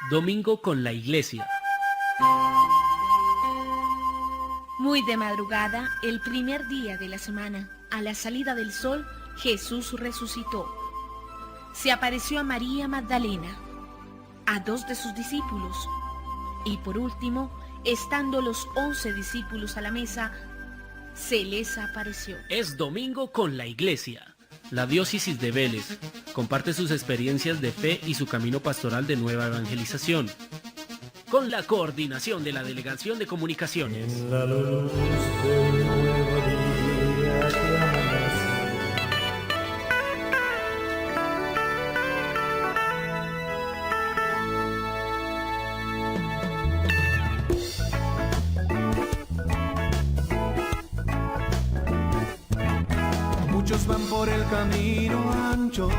Domingo con la Iglesia. Muy de madrugada, el primer día de la semana, a la salida del sol, Jesús resucitó. Se apareció a María Magdalena, a 2 de sus discípulos, y por último, estando los 11 discípulos a la mesa, se les apareció. Es Domingo con la Iglesia. La diócesis de Vélez comparte sus experiencias de fe y su camino pastoral de nueva evangelización, con la coordinación de la Delegación de Comunicaciones. En la luz del nuevo día que amanece. Muchos van por el camino ancho,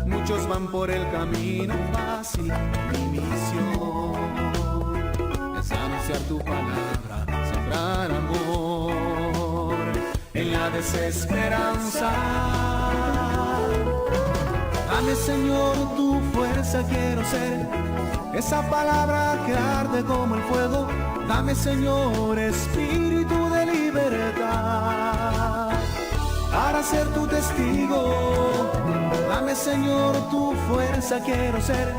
muchos van por el camino fácil. Mi misión es anunciar tu palabra, sembrar amor en la desesperanza. Dame, Señor, tu fuerza, quiero ser esa palabra que arde como el fuego. Dame, Señor, espíritu de libertad para ser tu testigo. Dame, Señor, tu fuerza, quiero ser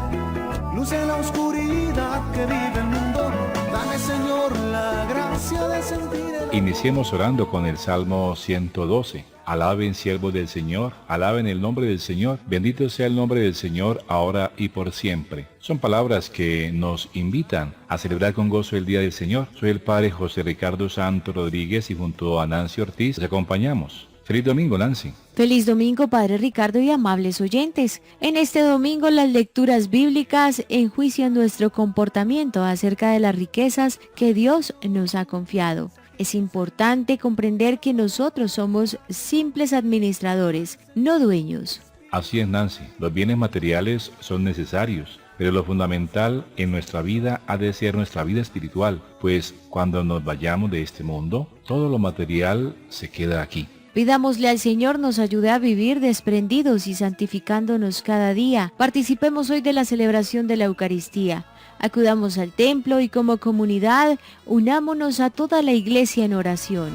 luz en la oscuridad que vive el mundo. Dame, Señor, la gracia de sentir el... Iniciemos orando con el Salmo 112. Alaben siervos del Señor, alaben el nombre del Señor, bendito sea el nombre del Señor, ahora y por siempre. Son palabras que nos invitan a celebrar con gozo el Día del Señor. Soy el Padre José Ricardo Santo Rodríguez y junto a Nancy Ortiz les acompañamos. Feliz domingo, Nancy. Feliz domingo, Padre Ricardo y amables oyentes. En este domingo las lecturas bíblicas enjuician nuestro comportamiento acerca de las riquezas que Dios nos ha confiado. Es importante comprender que nosotros somos simples administradores, no dueños. Así es, Nancy. Los bienes materiales son necesarios, pero lo fundamental en nuestra vida ha de ser nuestra vida espiritual, pues cuando nos vayamos de este mundo, todo lo material se queda aquí. Pidámosle al Señor nos ayude a vivir desprendidos y santificándonos cada día. Participemos hoy de la celebración de la Eucaristía. Acudamos al templo y como comunidad unámonos a toda la iglesia en oración.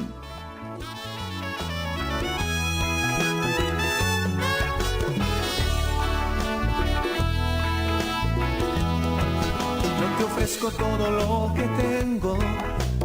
Yo te ofrezco todo lo que tengo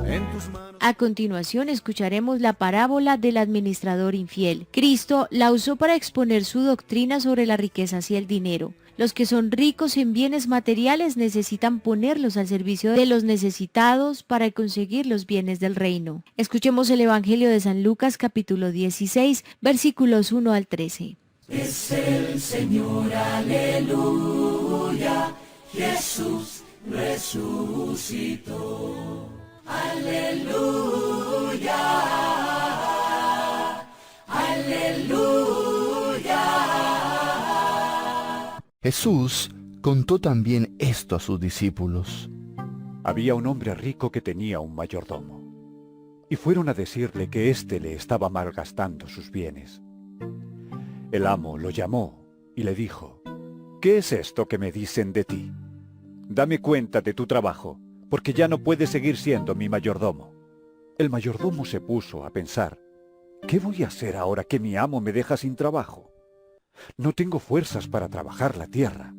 en tus manos. A continuación escucharemos la parábola del administrador infiel. Cristo la usó para exponer su doctrina sobre las riquezas y el dinero. Los que son ricos en bienes materiales necesitan ponerlos al servicio de los necesitados para conseguir los bienes del reino. Escuchemos el Evangelio de San Lucas capítulo 16, versículos 1 al 13. Es el Señor, aleluya, Jesús resucitó. Aleluya, aleluya. Jesús contó también esto a sus discípulos. Había un hombre rico que tenía un mayordomo, y fueron a decirle que éste le estaba malgastando sus bienes. El amo lo llamó y le dijo: ¿Qué es esto que me dicen de ti? Dame cuenta de tu trabajo, porque ya no puedes seguir siendo mi mayordomo. El mayordomo se puso a pensar: ¿qué voy a hacer ahora que mi amo me deja sin trabajo? No tengo fuerzas para trabajar la tierra,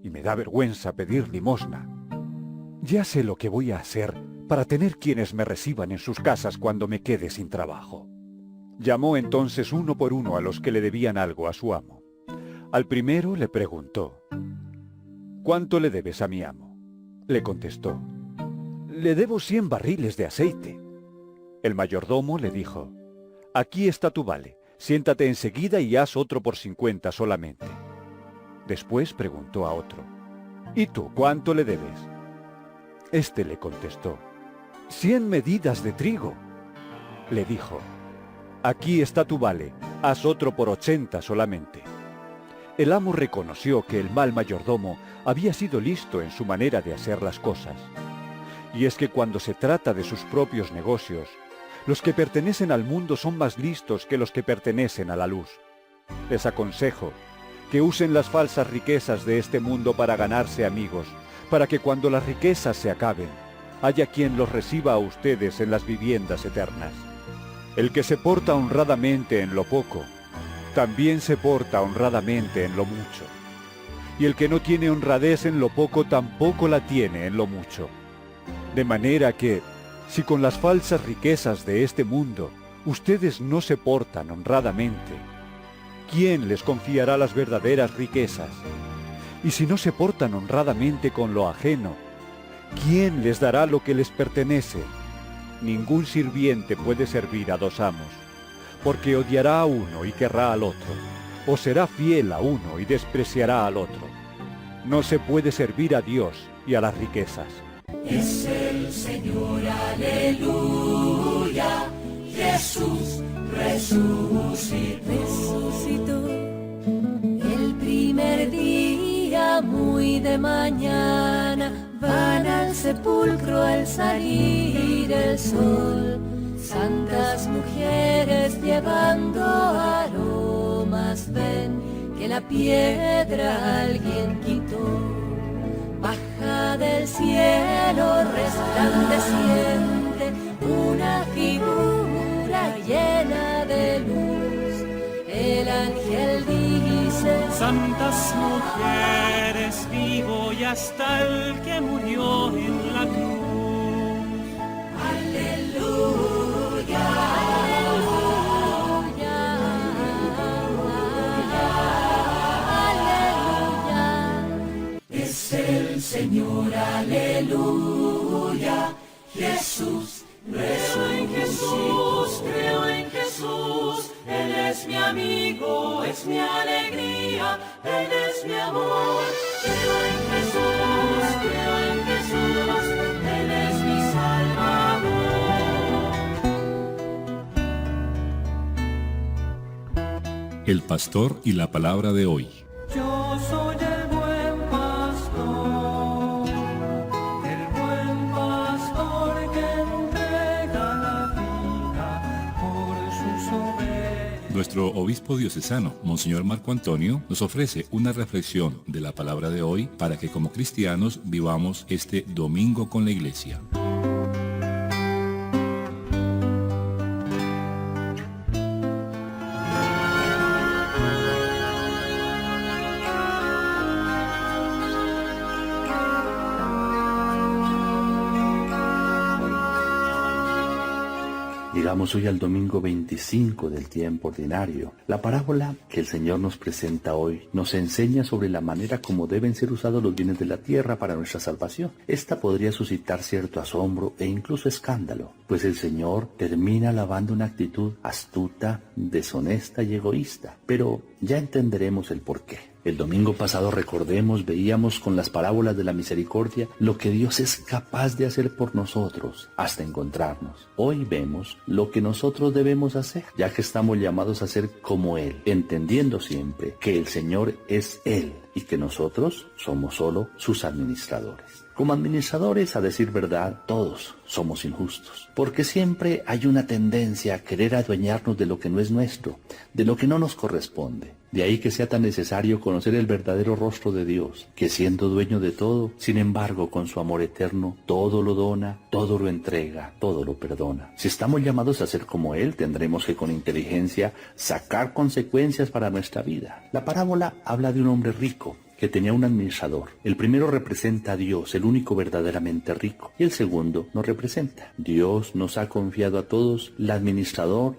y me da vergüenza pedir limosna. Ya sé lo que voy a hacer para tener quienes me reciban en sus casas cuando me quede sin trabajo. Llamó entonces uno por uno a los que le debían algo a su amo. Al primero le preguntó: ¿cuánto le debes a mi amo? Le contestó: le debo 100 barriles de aceite. El mayordomo le dijo: aquí está tu vale, siéntate enseguida y haz otro por 50 solamente. Después preguntó a otro: ¿y tú cuánto le debes? Este le contestó: 100 medidas de trigo. Le dijo: aquí está tu vale, haz otro por 80 solamente. El amo reconoció que el mal mayordomo había sido listo en su manera de hacer las cosas. Y es que cuando se trata de sus propios negocios, los que pertenecen al mundo son más listos que los que pertenecen a la luz. Les aconsejo que usen las falsas riquezas de este mundo para ganarse amigos, para que cuando las riquezas se acaben, haya quien los reciba a ustedes en las viviendas eternas. El que se porta honradamente en lo poco, también se porta honradamente en lo mucho. Y el que no tiene honradez en lo poco, tampoco la tiene en lo mucho. De manera que, si con las falsas riquezas de este mundo ustedes no se portan honradamente, ¿quién les confiará las verdaderas riquezas? Y si no se portan honradamente con lo ajeno, ¿quién les dará lo que les pertenece? Ningún sirviente puede servir a dos amos, porque odiará a uno y querrá al otro, o será fiel a uno y despreciará al otro. No se puede servir a Dios y a las riquezas. Es el Señor, aleluya. Jesús resucitó. El primer día, muy de mañana, van al sepulcro al salir el sol. Santas mujeres llevando aromas, ven que la piedra alguien quitó. Baja del cielo resplandeciente una figura llena de luz. El ángel dice: Santas mujeres, vivo y hasta el que murió en la cruz. Aleluya, aleluya, aleluya. Es el Señor, aleluya. Jesús resucitó. Creo en Jesús, Él es mi amigo, es mi alegría, Él es mi amor. Creo en Jesús, Él es mi Salvador. El pastor y la palabra de hoy. Yo soy el buen pastor que entrega la vida por sus ovejas. Nuestro obispo diocesano, Monseñor Marco Antonio, nos ofrece una reflexión de la palabra de hoy para que como cristianos vivamos este domingo con la Iglesia. Llegamos hoy al domingo 25 del tiempo ordinario. La parábola que el Señor nos presenta hoy nos enseña sobre la manera como deben ser usados los bienes de la tierra para nuestra salvación. Esta podría suscitar cierto asombro e incluso escándalo, pues el Señor termina alabando una actitud astuta, deshonesta y egoísta. Pero ya entenderemos el porqué. El domingo pasado, recordemos, veíamos con las parábolas de la misericordia lo que Dios es capaz de hacer por nosotros hasta encontrarnos. Hoy vemos lo que nosotros debemos hacer, ya que estamos llamados a ser como Él, entendiendo siempre que el Señor es Él y que nosotros somos solo sus administradores. Como administradores, a decir verdad, todos somos injustos, porque siempre hay una tendencia a querer adueñarnos de lo que no es nuestro, de lo que no nos corresponde. De ahí que sea tan necesario conocer el verdadero rostro de Dios, que siendo dueño de todo, sin embargo, con su amor eterno, todo lo dona, todo lo entrega, todo lo perdona. Si estamos llamados a ser como Él, tendremos que con inteligencia sacar consecuencias para nuestra vida. La parábola habla de un hombre rico que tenía un administrador. El primero representa a Dios, el único verdaderamente rico, y el segundo nos representa. Dios nos ha confiado a todos la administración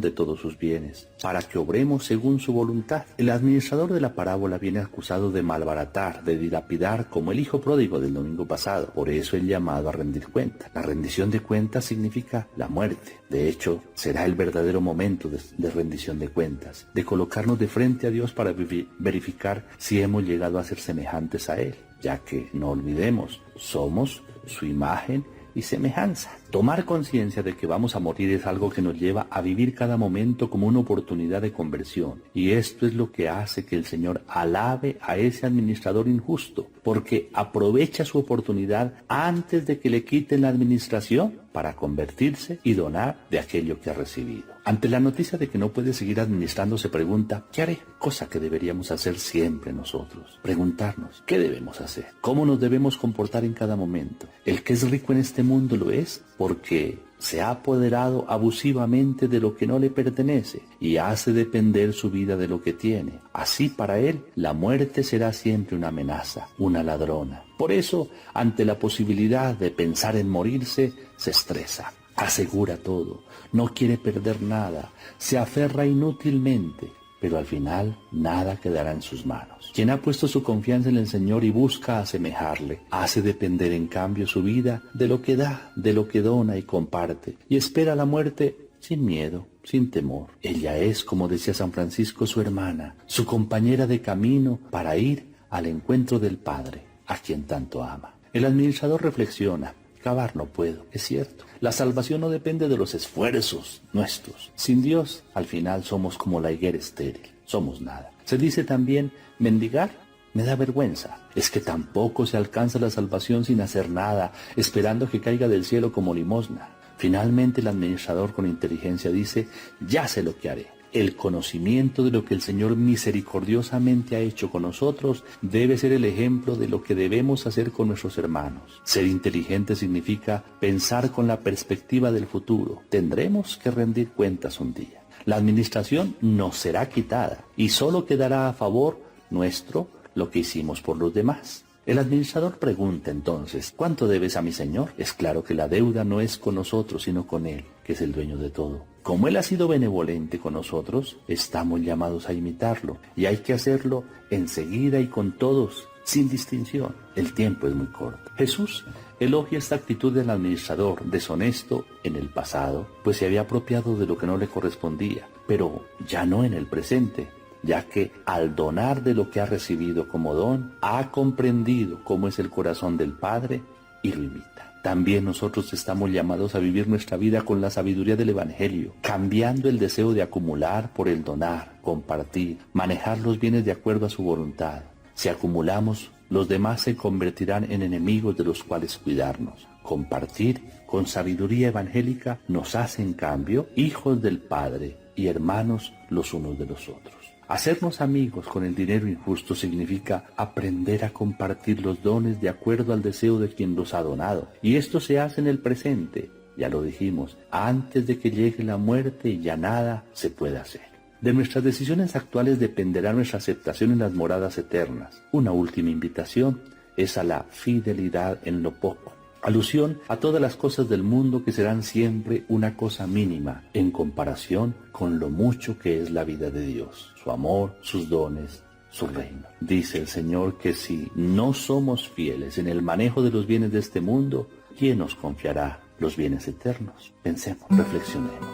de todos sus bienes, para que obremos según su voluntad. El administrador de la parábola viene acusado de malbaratar, de dilapidar, como el hijo pródigo del domingo pasado. Por eso el llamado a rendir cuentas. La rendición de cuentas significa la muerte. De hecho, será el verdadero momento de rendición de cuentas, de colocarnos de frente a Dios para verificar si hemos llegado a ser semejantes a Él, ya que, no olvidemos, somos su imagen y semejanza. Tomar conciencia de que vamos a morir es algo que nos lleva a vivir cada momento como una oportunidad de conversión. Y esto es lo que hace que el Señor alabe a ese administrador injusto, porque aprovecha su oportunidad antes de que le quiten la administración para convertirse y donar de aquello que ha recibido. Ante la noticia de que no puede seguir administrando, se pregunta, ¿qué haré? Cosa que deberíamos hacer siempre nosotros. Preguntarnos, ¿qué debemos hacer? ¿Cómo nos debemos comportar en cada momento? El que es rico en este mundo lo es porque se ha apoderado abusivamente de lo que no le pertenece y hace depender su vida de lo que tiene. Así para él, la muerte será siempre una amenaza, una ladrona. Por eso, ante la posibilidad de pensar en morirse, se estresa. Asegura todo, no quiere perder nada, se aferra inútilmente, pero al final nada quedará en sus manos. Quien ha puesto su confianza en el Señor y busca asemejarle, hace depender en cambio su vida de lo que da, de lo que dona y comparte, y espera la muerte sin miedo, sin temor. Ella es, como decía San Francisco, su hermana, su compañera de camino para ir al encuentro del Padre, a quien tanto ama. El administrador reflexiona, cavar no puedo, es cierto. La salvación no depende de los esfuerzos nuestros. Sin Dios, al final somos como la higuera estéril, somos nada. Se dice también, mendigar me da vergüenza. Es que tampoco se alcanza la salvación sin hacer nada, esperando que caiga del cielo como limosna. Finalmente el administrador con inteligencia dice, ya sé lo que haré. El conocimiento de lo que el Señor misericordiosamente ha hecho con nosotros debe ser el ejemplo de lo que debemos hacer con nuestros hermanos. Ser inteligente significa pensar con la perspectiva del futuro. Tendremos que rendir cuentas un día. La administración nos será quitada y solo quedará a favor nuestro lo que hicimos por los demás. El administrador pregunta entonces, ¿cuánto debes a mi señor? Es claro que la deuda no es con nosotros, sino con él, que es el dueño de todo. Como él ha sido benevolente con nosotros, estamos llamados a imitarlo, y hay que hacerlo enseguida y con todos, sin distinción. El tiempo es muy corto. Jesús elogia esta actitud del administrador deshonesto en el pasado, pues se había apropiado de lo que no le correspondía, pero ya no en el presente, ya que al donar de lo que ha recibido como don, ha comprendido cómo es el corazón del Padre y lo imita. También nosotros estamos llamados a vivir nuestra vida con la sabiduría del Evangelio, cambiando el deseo de acumular por el donar, compartir, manejar los bienes de acuerdo a su voluntad. Si acumulamos, los demás se convertirán en enemigos de los cuales cuidarnos. Compartir con sabiduría evangélica nos hace, en cambio, hijos del Padre y hermanos los unos de los otros. Hacernos amigos con el dinero injusto significa aprender a compartir los dones de acuerdo al deseo de quien los ha donado. Y esto se hace en el presente, ya lo dijimos, antes de que llegue la muerte y ya nada se puede hacer. De nuestras decisiones actuales dependerá nuestra aceptación en las moradas eternas. Una última invitación es a la fidelidad en lo poco. Alusión a todas las cosas del mundo que serán siempre una cosa mínima en comparación con lo mucho que es la vida de Dios, su amor, sus dones, su reino. Dice el Señor que si no somos fieles en el manejo de los bienes de este mundo, ¿quién nos confiará los bienes eternos? Pensemos, reflexionemos.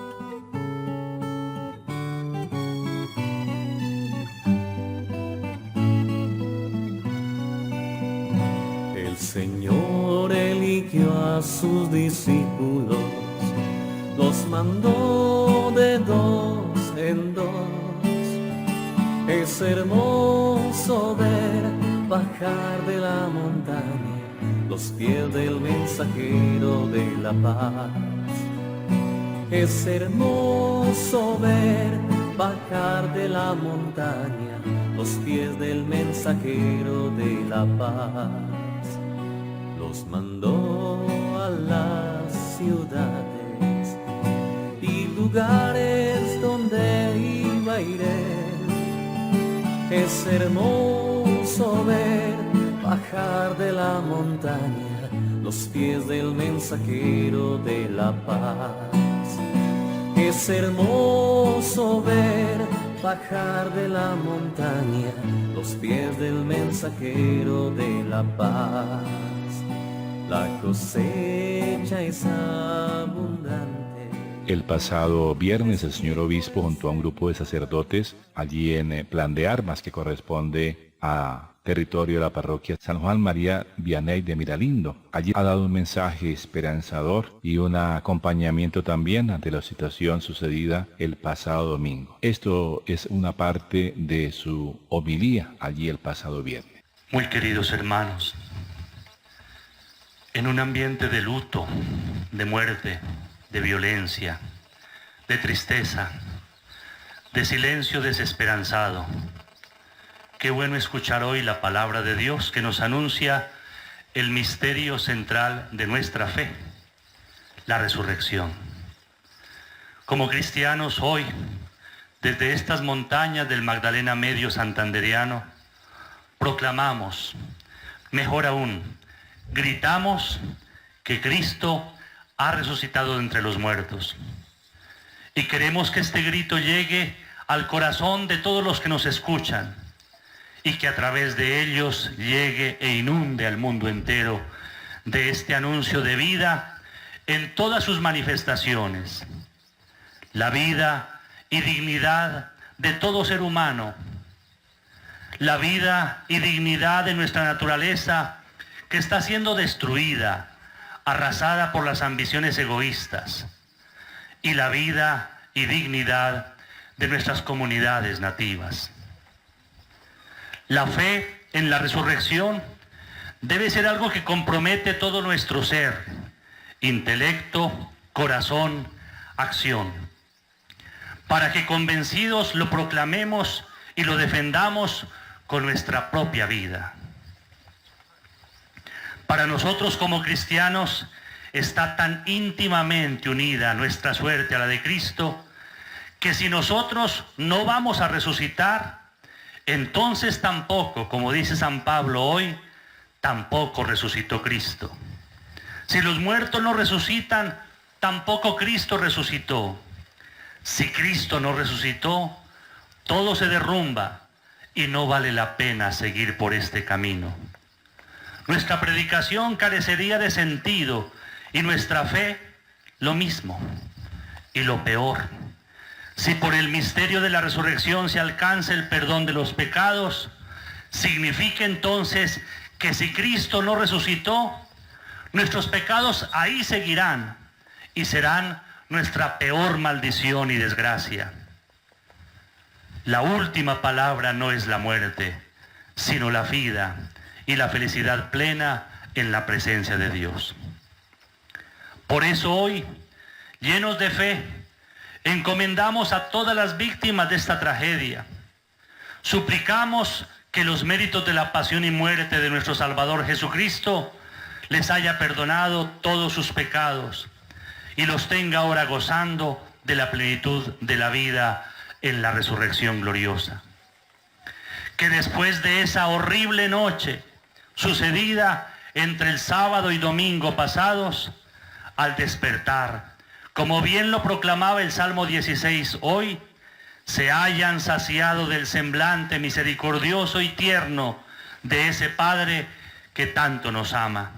El Señor eligió a sus discípulos, los mandó de dos en dos. Es hermoso ver bajar de la montaña los pies del mensajero de la paz. Es hermoso ver bajar de la montaña los pies del mensajero de la paz. Los mandó a las ciudades y lugares donde iba a ir él. Es hermoso ver bajar de la montaña los pies del mensajero de la paz. Es hermoso ver bajar de la montaña los pies del mensajero de la paz. La cosecha es abundante. El pasado viernes el señor obispo junto a un grupo de sacerdotes allí en Plan de Armas, que corresponde a territorio de la parroquia San Juan María Vianney de Miralindo. Allí ha dado un mensaje esperanzador y un acompañamiento también ante la situación sucedida el pasado domingo. Esto es una parte de su homilía allí el pasado viernes. Muy queridos hermanos, en un ambiente de luto, de muerte, de violencia, de tristeza, de silencio desesperanzado. Qué bueno escuchar hoy la palabra de Dios que nos anuncia el misterio central de nuestra fe, la resurrección. Como cristianos hoy, desde estas montañas del Magdalena Medio santandereano, proclamamos, mejor aún, gritamos que Cristo ha resucitado de entre los muertos. Y queremos que este grito llegue al corazón de todos los que nos escuchan y que a través de ellos llegue e inunde al mundo entero de este anuncio de vida en todas sus manifestaciones. La vida y dignidad de todo ser humano, la vida y dignidad de nuestra naturaleza que está siendo destruida, arrasada por las ambiciones egoístas, y la vida y dignidad de nuestras comunidades nativas. La fe en la resurrección debe ser algo que compromete todo nuestro ser, intelecto, corazón, acción, para que convencidos lo proclamemos y lo defendamos con nuestra propia vida. Para nosotros como cristianos está tan íntimamente unida nuestra suerte a la de Cristo, que si nosotros no vamos a resucitar, entonces tampoco, como dice San Pablo hoy, tampoco resucitó Cristo. Si los muertos no resucitan, tampoco Cristo resucitó. Si Cristo no resucitó, todo se derrumba y no vale la pena seguir por este camino. Nuestra predicación carecería de sentido y nuestra fe lo mismo. Y lo peor, si por el misterio de la resurrección se alcanza el perdón de los pecados, significa entonces que si Cristo no resucitó, nuestros pecados ahí seguirán y serán nuestra peor maldición y desgracia. La última palabra no es la muerte, sino la vida y la felicidad plena en la presencia de Dios. Por eso hoy, llenos de fe, encomendamos a todas las víctimas de esta tragedia. Suplicamos que los méritos de la pasión y muerte de nuestro Salvador Jesucristo les haya perdonado todos sus pecados y los tenga ahora gozando de la plenitud de la vida en la resurrección gloriosa. Que después de esa horrible noche sucedida entre el sábado y domingo pasados, al despertar, como bien lo proclamaba el Salmo 16 hoy, se hayan saciado del semblante misericordioso y tierno de ese Padre que tanto nos ama.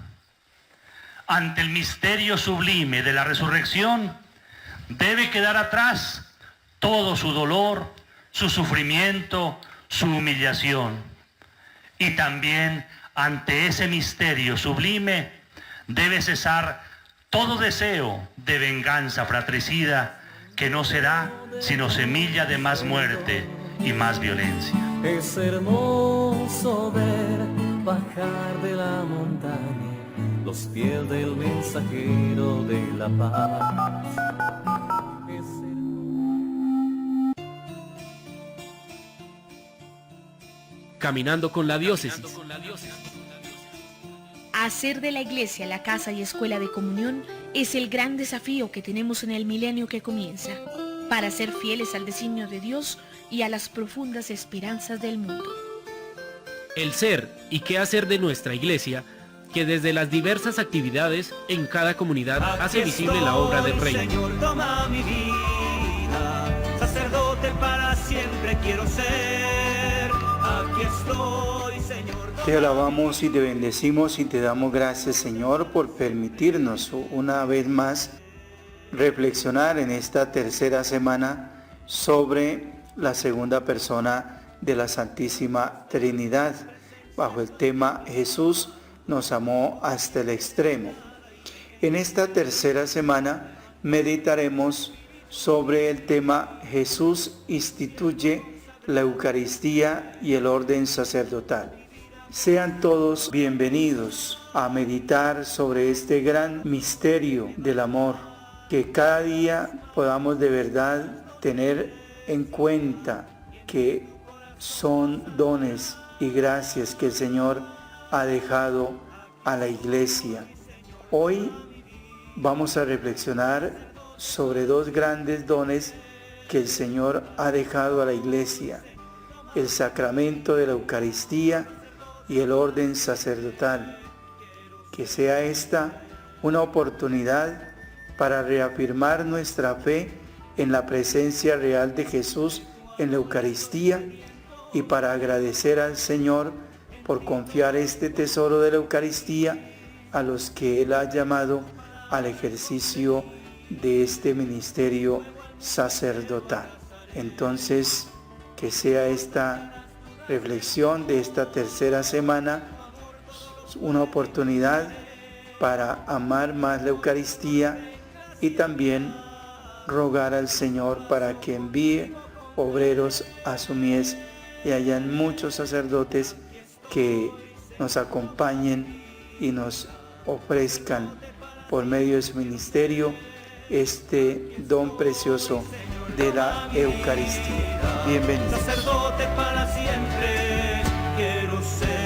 Ante el misterio sublime de la resurrección, debe quedar atrás todo su dolor, su sufrimiento, su humillación. Y también ante ese misterio sublime debe cesar todo deseo de venganza fratricida, que no será sino semilla de más muerte y más violencia. Es hermoso ver bajar de la montaña los pies del mensajero de la paz. Caminando con la diócesis. Hacer de la iglesia la casa y escuela de comunión es el gran desafío que tenemos en el milenio que comienza, para ser fieles al designio de Dios y a las profundas esperanzas del mundo. El ser y qué hacer de nuestra iglesia, que desde las diversas actividades en cada comunidad hace visible la obra del Reino. Señor, toma mi vida, sacerdote para siempre quiero ser. Aquí estoy, Señor. Te alabamos y te bendecimos y te damos gracias, Señor, por permitirnos una vez más reflexionar en esta tercera semana sobre la segunda persona de la Santísima Trinidad, bajo el tema Jesús nos amó hasta el extremo. En esta tercera semana meditaremos sobre el tema Jesús instituye la Eucaristía y el orden sacerdotal. Sean todos bienvenidos a meditar sobre este gran misterio del amor, que cada día podamos de verdad tener en cuenta que son dones y gracias que el Señor ha dejado a la iglesia. Hoy vamos a reflexionar sobre dos grandes dones que el Señor ha dejado a la iglesia: el sacramento de la Eucaristía y el orden sacerdotal. Que sea esta una oportunidad para reafirmar nuestra fe en la presencia real de Jesús en la Eucaristía y para agradecer al Señor por confiar este tesoro de la Eucaristía a los que Él ha llamado al ejercicio de este ministerio sacerdotal. Entonces, que sea esta reflexión de esta tercera semana una oportunidad para amar más la Eucaristía y también rogar al Señor para que envíe obreros a su mies y hayan muchos sacerdotes que nos acompañen y nos ofrezcan por medio de su ministerio este don precioso de la Eucaristía. Bienvenidos. Sacerdote para siempre quiero ser.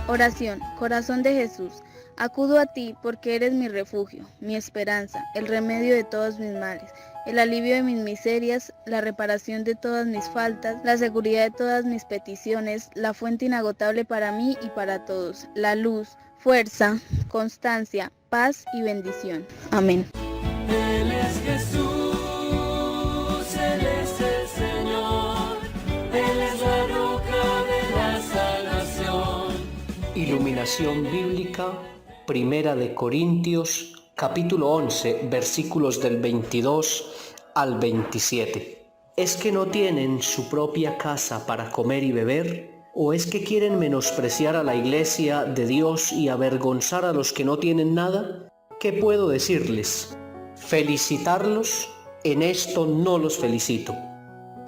Oración, corazón de Jesús, acudo a ti porque eres mi refugio, mi esperanza, el remedio de todos mis males, el alivio de mis miserias, la reparación de todas mis faltas, la seguridad de todas mis peticiones, la fuente inagotable para mí y para todos, la luz, fuerza, constancia, paz y bendición. Amén. Él es Jesús, Él es el Señor, Él es la roca de la salvación. Iluminación bíblica, Primera de Corintios, capítulo 11, versículos del 22 al 27. ¿Es que no tienen su propia casa para comer y beber? ¿O es que quieren menospreciar a la iglesia de Dios y avergonzar a los que no tienen nada? ¿Qué puedo decirles? ¿Felicitarlos? En esto no los felicito,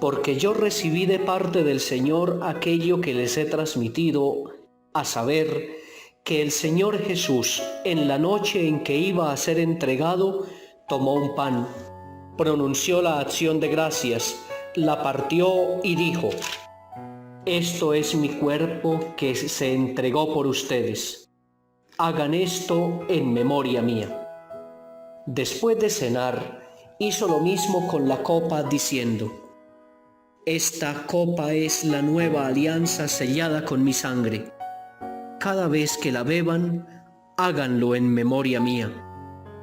porque yo recibí de parte del Señor aquello que les he transmitido, a saber, que el Señor Jesús, en la noche en que iba a ser entregado, tomó un pan, pronunció la acción de gracias, la partió y dijo: esto es mi cuerpo que se entregó por ustedes. Hagan esto en memoria mía. Después de cenar, hizo lo mismo con la copa diciendo: esta copa es la nueva alianza sellada con mi sangre. Cada vez que la beban, háganlo en memoria mía.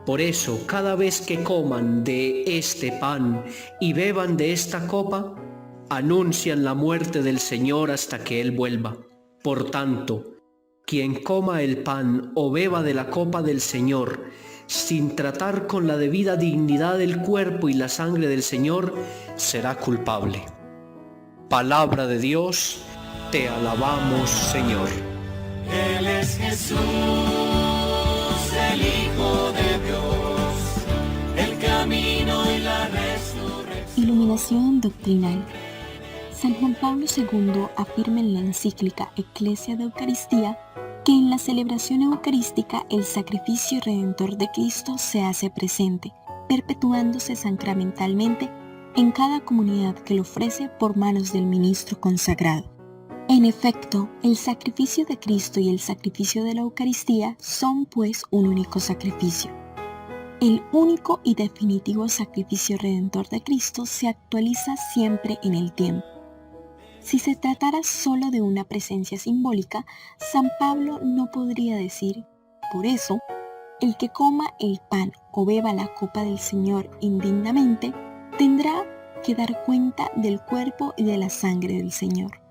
Por eso, cada vez que coman de este pan y beban de esta copa, anuncian la muerte del Señor hasta que Él vuelva. Por tanto, quien coma el pan o beba de la copa del Señor sin tratar con la debida dignidad del cuerpo y la sangre del Señor, será culpable. Palabra de Dios, te alabamos, Señor. Él es Jesús, el Hijo de Dios, el camino y la resurrección. Iluminación doctrinal. San Juan Pablo II afirma en la encíclica Ecclesia de Eucaristía que en la celebración eucarística el sacrificio redentor de Cristo se hace presente, perpetuándose sacramentalmente en cada comunidad que lo ofrece por manos del ministro consagrado. En efecto, el sacrificio de Cristo y el sacrificio de la Eucaristía son pues un único sacrificio. El único y definitivo sacrificio redentor de Cristo se actualiza siempre en el tiempo. Si se tratara solo de una presencia simbólica, San Pablo no podría decir: por eso, el que coma el pan o beba la copa del Señor indignamente, tendrá que dar cuenta del cuerpo y de la sangre del Señor.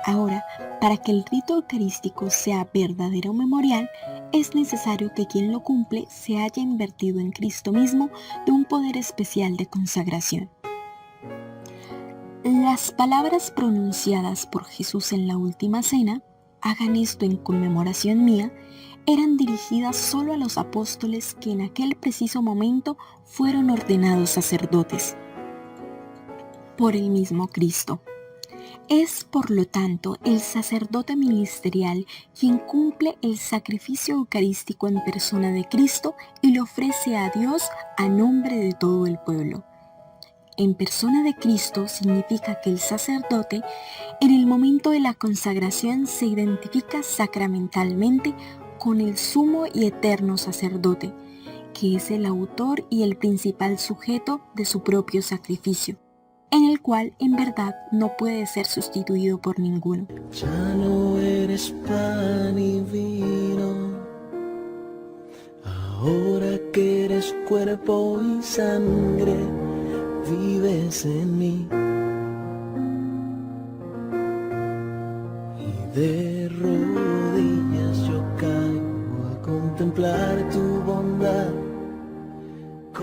Ahora, para que el rito eucarístico sea verdadero memorial, es necesario que quien lo cumple se haya invertido en Cristo mismo de un poder especial de consagración. Las palabras pronunciadas por Jesús en la última cena, hagan esto en conmemoración mía, eran dirigidas solo a los apóstoles que en aquel preciso momento fueron ordenados sacerdotes por el mismo Cristo. Es, por lo tanto, el sacerdote ministerial quien cumple el sacrificio eucarístico en persona de Cristo y lo ofrece a Dios a nombre de todo el pueblo. En persona de Cristo significa que el sacerdote, en el momento de la consagración, se identifica sacramentalmente con el sumo y eterno sacerdote, que es el autor y el principal sujeto de su propio sacrificio, en el cual en verdad no puede ser sustituido por ninguno. Ya no eres pan y vino, ahora que eres cuerpo y sangre, vives en mí. Y de rodillas yo caigo a contemplar tu bondad.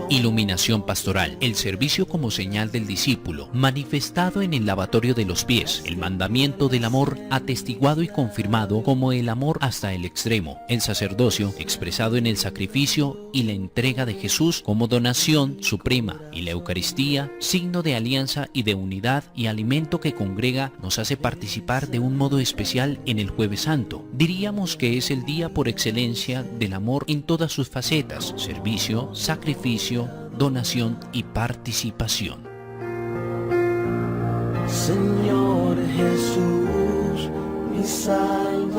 Iluminación pastoral, el servicio como señal del discípulo, manifestado en el lavatorio de los pies, el mandamiento del amor, atestiguado y confirmado como el amor hasta el extremo, el sacerdocio, expresado en el sacrificio y la entrega de Jesús como donación suprema, y la Eucaristía, signo de alianza y de unidad y alimento que congrega, nos hace participar de un modo especial en el Jueves Santo. Diríamos que es el día por excelencia del amor en todas sus facetas: servicio, sacrificio, donación y participación. Señor Jesús, mi Salvador.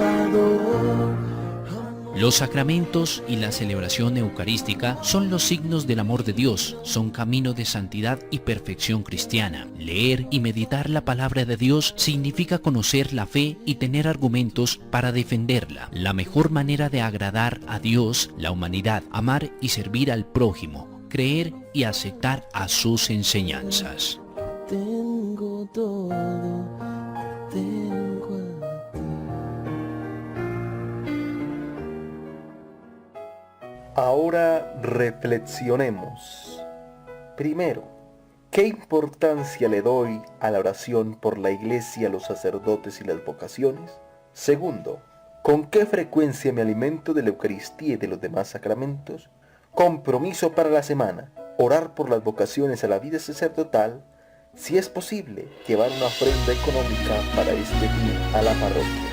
Los sacramentos y la celebración eucarística son los signos del amor de Dios, son camino de santidad y perfección cristiana. Leer y meditar la palabra de Dios significa conocer la fe y tener argumentos para defenderla. La mejor manera de agradar a Dios, la humanidad, amar y servir al prójimo, creer y aceptar a sus enseñanzas. Tengo todo, tengo a ti. Ahora reflexionemos. Primero, ¿qué importancia le doy a la oración por la Iglesia, los sacerdotes y las vocaciones? Segundo, ¿con qué frecuencia me alimento de la Eucaristía y de los demás sacramentos? Compromiso para la semana: orar por las vocaciones a la vida sacerdotal, si es posible, llevar una ofrenda económica para este día a la parroquia.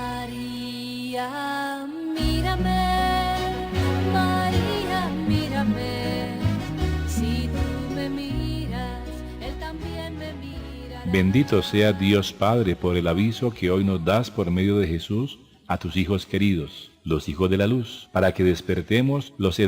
María, mírame, María, mírame, si tú me miras, Él también me mira. Bendito sea Dios Padre por el aviso que hoy nos das por medio de Jesús a tus hijos queridos, los hijos de la luz, para que despertemos las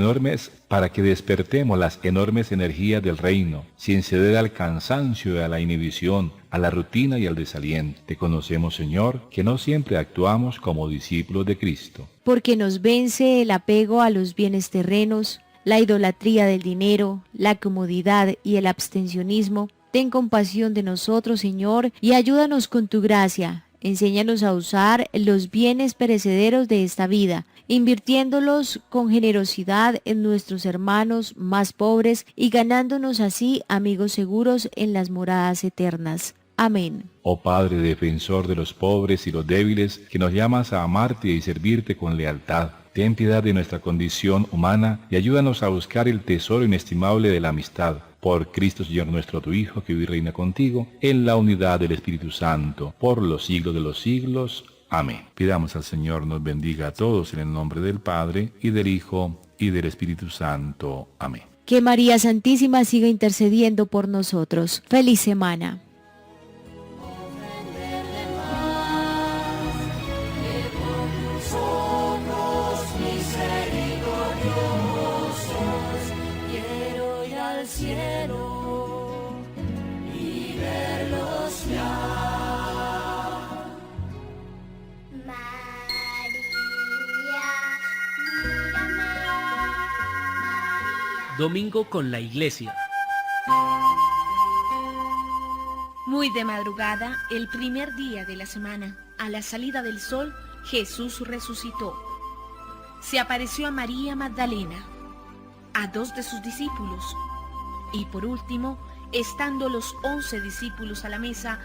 enormes energías del reino, sin ceder al cansancio y a la inhibición, a la rutina y al desaliento. Te conocemos, Señor, que no siempre actuamos como discípulos de Cristo. Porque nos vence el apego a los bienes terrenos, la idolatría del dinero, la comodidad y el abstencionismo. Ten compasión de nosotros, Señor, y ayúdanos con tu gracia. Enséñanos a usar los bienes perecederos de esta vida, invirtiéndolos con generosidad en nuestros hermanos más pobres y ganándonos así amigos seguros en las moradas eternas. Amén. Oh Padre defensor de los pobres y los débiles, que nos llamas a amarte y servirte con lealtad, ten piedad de nuestra condición humana y ayúdanos a buscar el tesoro inestimable de la amistad. Por Cristo Señor nuestro, tu Hijo, que vive y reina contigo, en la unidad del Espíritu Santo, por los siglos de los siglos. Amén. Pidamos al Señor nos bendiga a todos en el nombre del Padre, y del Hijo, y del Espíritu Santo. Amén. Que María Santísima siga intercediendo por nosotros. ¡Feliz semana! Cielo y verlos ya. Domingo con la Iglesia. Muy de madrugada, el primer día de la semana, a la salida del sol, Jesús resucitó. Se apareció a María Magdalena, a 2 de sus discípulos, y por último, estando los 11 discípulos a la mesa,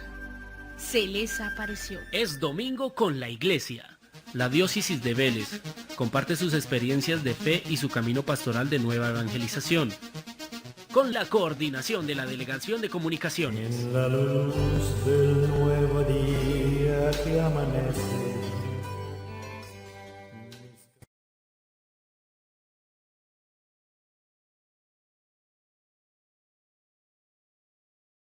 se les apareció. Es Domingo con la Iglesia. La diócesis de Vélez comparte sus experiencias de fe y su camino pastoral de nueva evangelización, con la coordinación de la Delegación de Comunicaciones. En la luz del nuevo día que amanece,